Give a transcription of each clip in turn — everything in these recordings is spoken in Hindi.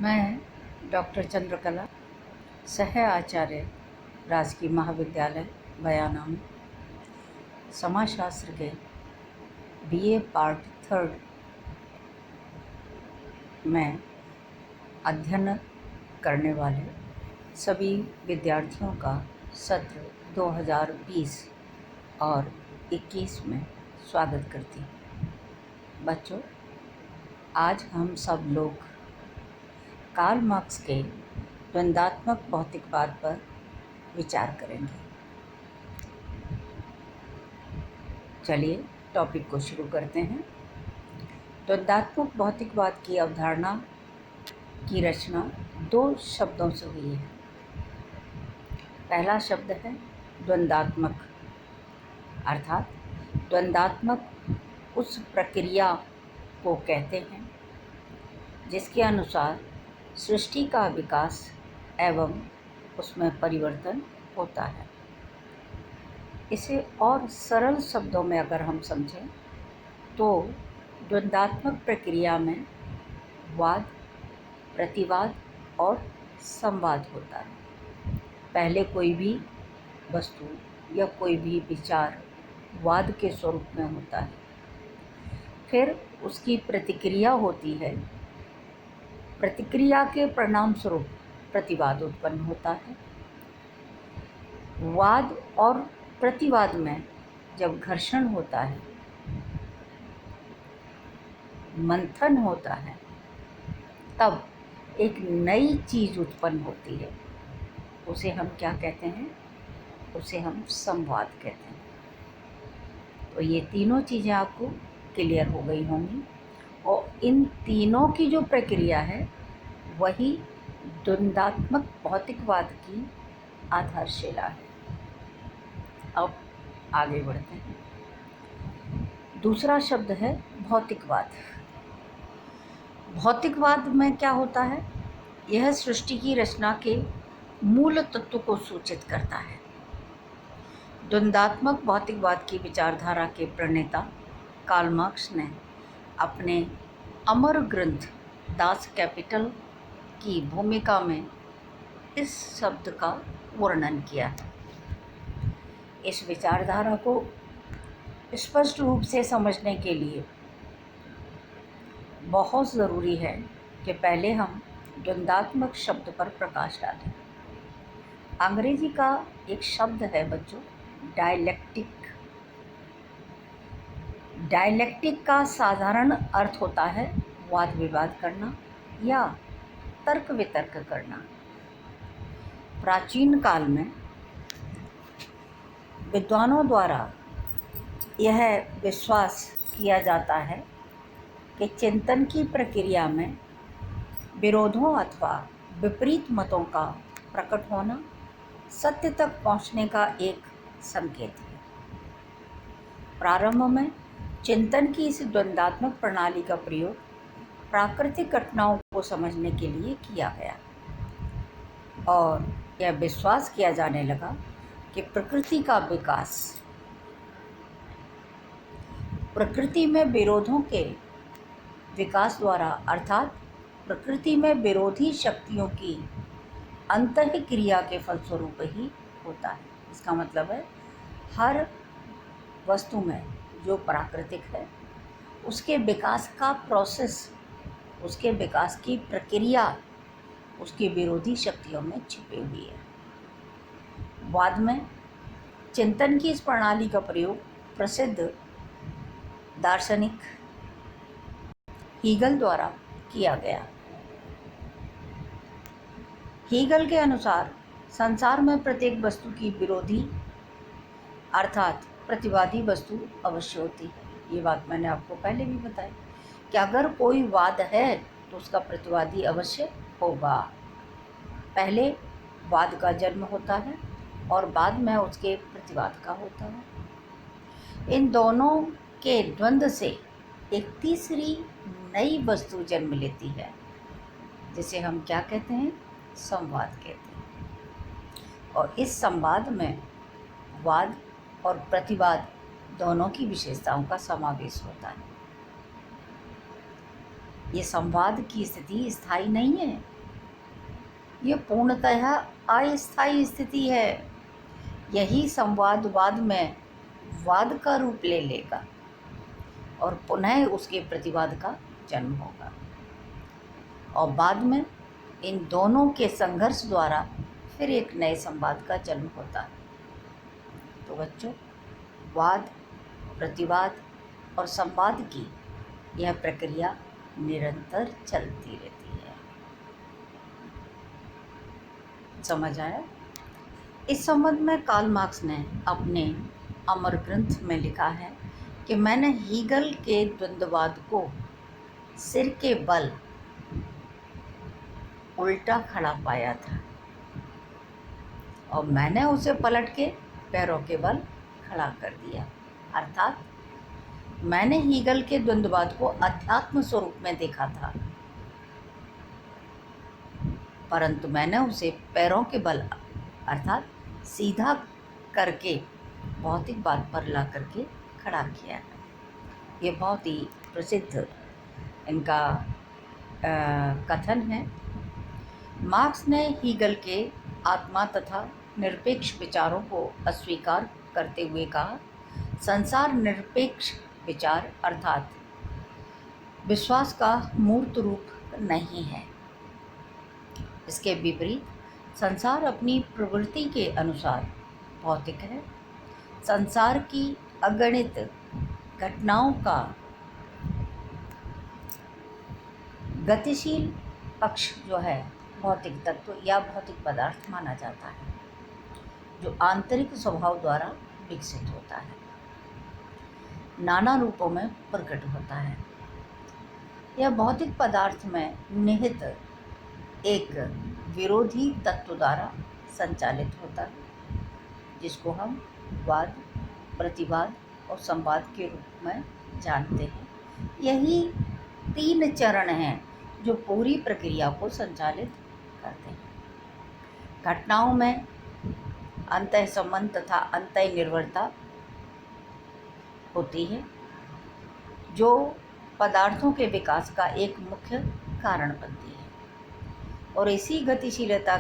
मैं डॉक्टर चंद्रकला, सह आचार्य, राजकीय महाविद्यालय बयाना में समाजशास्त्र के बीए पार्ट 3 में अध्ययन करने वाले सभी विद्यार्थियों का सत्र 2020 और 21 में स्वागत करती हूँ। बच्चों, आज हम सब लोग कार्ल मार्क्स के द्वंद्वात्मक भौतिकवाद पर विचार करेंगे। चलिए टॉपिक को शुरू करते हैं। द्वंद्वात्मक भौतिकवाद की अवधारणा की रचना 2 शब्दों से हुई है। पहला शब्द है द्वंद्वात्मक, अर्थात द्वंद्वात्मक उस प्रक्रिया को कहते हैं जिसके अनुसार सृष्टि का विकास एवं उसमें परिवर्तन होता है। इसे और सरल शब्दों में अगर हम समझें तो द्वंद्वात्मक प्रक्रिया में वाद, प्रतिवाद और संवाद होता है। पहले कोई भी वस्तु या कोई भी विचार वाद के स्वरूप में होता है, फिर उसकी प्रतिक्रिया होती है। प्रतिक्रिया के परिणाम स्वरूप प्रतिवाद उत्पन्न होता है। वाद और प्रतिवाद में जब घर्षण होता है, मंथन होता है, तब एक नई चीज़ उत्पन्न होती है। उसे हम क्या कहते हैं? उसे हम संवाद कहते हैं। तो ये तीनों चीज़ें आपको क्लियर हो गई होंगी और इन तीनों की जो प्रक्रिया है वही द्वंद्वात्मक भौतिकवाद की आधारशिला है। अब आगे बढ़ते हैं। दूसरा शब्द है भौतिकवाद। भौतिकवाद में क्या होता है? यह सृष्टि की रचना के मूल तत्व को सूचित करता है। द्वंद्वात्मक भौतिकवाद की विचारधारा के प्रणेता कार्ल मार्क्स ने अपने अमर ग्रंथ दास कैपिटल की भूमिका में इस शब्द का वर्णन किया है। इस विचारधारा को स्पष्ट रूप से समझने के लिए बहुत ज़रूरी है कि पहले हम द्वंद्वात्मक शब्द पर प्रकाश डालें। अंग्रेजी का एक शब्द है बच्चों, डायलेक्टिक। डायलेक्टिक का साधारण अर्थ होता है वाद विवाद करना या तर्क वितर्क करना। प्राचीन काल में विद्वानों द्वारा यह विश्वास किया जाता है कि चिंतन की प्रक्रिया में विरोधों अथवा विपरीत मतों का प्रकट होना सत्य तक पहुंचने का एक संकेत है। प्रारंभ में चिंतन की इस द्वंद्वात्मक प्रणाली का प्रयोग प्राकृतिक घटनाओं को समझने के लिए किया गया और यह विश्वास किया जाने लगा कि प्रकृति का विकास प्रकृति में विरोधों के विकास द्वारा, अर्थात प्रकृति में विरोधी शक्तियों की अंतःक्रिया के फलस्वरूप ही होता है। इसका मतलब है हर वस्तु में जो प्राकृतिक है उसके विकास का प्रोसेस, उसके विकास की प्रक्रिया उसकी विरोधी शक्तियों में छिपी हुई है। बाद में चिंतन की इस प्रणाली का प्रयोग प्रसिद्ध दार्शनिक हीगल द्वारा किया गया। हीगल के अनुसार संसार में प्रत्येक वस्तु की विरोधी अर्थात प्रतिवादी वस्तु अवश्य होती है। ये बात मैंने आपको पहले भी बताई कि अगर कोई वाद है तो उसका प्रतिवादी अवश्य होगा। पहले वाद का जन्म होता है और बाद में उसके प्रतिवाद का होता है। इन दोनों के द्वंद्व से एक तीसरी नई वस्तु जन्म लेती है जिसे हम क्या कहते हैं? संवाद कहते हैं। और इस संवाद में वाद और प्रतिवाद दोनों की विशेषताओं का समावेश होता है। ये संवाद की स्थिति स्थायी नहीं है, ये पूर्णतः अस्थायी स्थिति है। यही संवाद बाद में वाद का रूप ले लेगा और पुनः उसके प्रतिवाद का जन्म होगा, और बाद में इन दोनों के संघर्ष द्वारा फिर एक नए संवाद का जन्म होता है। तो बच्चों, वाद, प्रतिवाद और संवाद की यह प्रक्रिया निरंतर चलती रहती है। समझ आया? इस संबंध में कार्ल मार्क्स ने अपने अमर ग्रंथ में लिखा है कि मैंने हीगल के द्वंद्ववाद को सिर के बल उल्टा खड़ा पाया था और मैंने उसे पलट के पैरों के बल खड़ा कर दिया। अर्थात मैंने हीगल के द्वंद्ववाद को अध्यात्म स्वरूप में देखा था, परंतु मैंने उसे पैरों के बल अर्थात सीधा करके भौतिकवाद पर ला करके खड़ा किया है। ये बहुत ही प्रसिद्ध इनका कथन है। मार्क्स ने हीगल के आत्मा तथा निरपेक्ष विचारों को अस्वीकार करते हुए कहा, संसार निरपेक्ष विचार अर्थात विश्वास का मूर्त रूप नहीं है। इसके विपरीत संसार अपनी प्रवृत्ति के अनुसार भौतिक है। संसार की अगणित घटनाओं का गतिशील पक्ष जो है भौतिक तत्व या भौतिक पदार्थ माना जाता है, जो आंतरिक स्वभाव द्वारा विकसित होता है, नाना रूपों में प्रकट होता है। यह भौतिक पदार्थ में निहित एक विरोधी तत्व द्वारा संचालित होता है, जिसको हम वाद, प्रतिवाद और संवाद के रूप में जानते हैं। यही 3 चरण हैं जो पूरी प्रक्रिया को संचालित करते हैं। घटनाओं में अंतः संबंध तथा अंतः निर्भरता होती है, जो पदार्थों के विकास का एक मुख्य कारण बनती है, और इसी गतिशीलता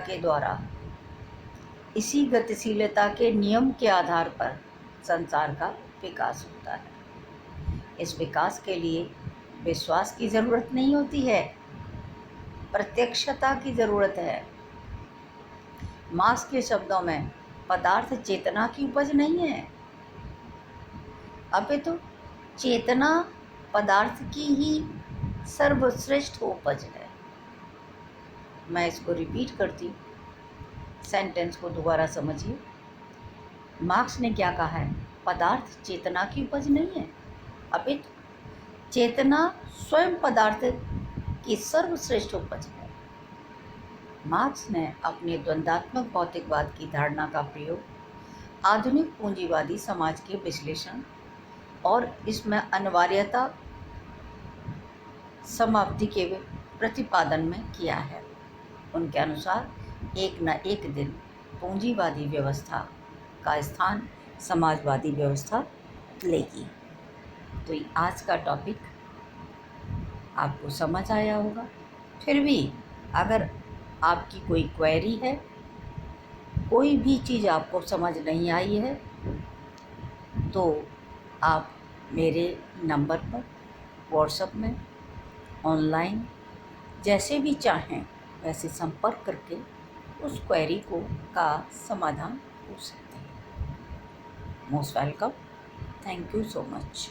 के नियम के आधार पर संसार का विकास होता है। इस विकास के लिए विश्वास की ज़रूरत नहीं होती है, प्रत्यक्षता की ज़रूरत है। मार्क्स के शब्दों में पदार्थ चेतना की उपज नहीं है, अपितु चेतना पदार्थ की ही सर्वश्रेष्ठ उपज है। मैं इसको रिपीट करती हूँ, सेंटेंस को दोबारा समझिए। मार्क्स ने क्या कहा है? पदार्थ चेतना की उपज नहीं है, अपितु चेतना स्वयं पदार्थ की सर्वश्रेष्ठ उपज है। मार्क्स ने अपने द्वंद्वात्मक भौतिकवाद की धारणा का प्रयोग आधुनिक पूंजीवादी समाज के विश्लेषण और इसमें अनिवार्यता समाप्ति के प्रतिपादन में किया है। उनके अनुसार एक न एक दिन पूंजीवादी व्यवस्था का स्थान समाजवादी व्यवस्था लेगी। तो आज का टॉपिक आपको समझ आया होगा। फिर भी अगर आपकी कोई क्वेरी है, कोई भी चीज़ आपको समझ नहीं आई है, तो आप मेरे नंबर पर व्हाट्सएप में ऑनलाइन जैसे भी चाहें वैसे संपर्क करके उस क्वेरी का समाधान पूछ सकते हैं। Most welcome. Thank you so much.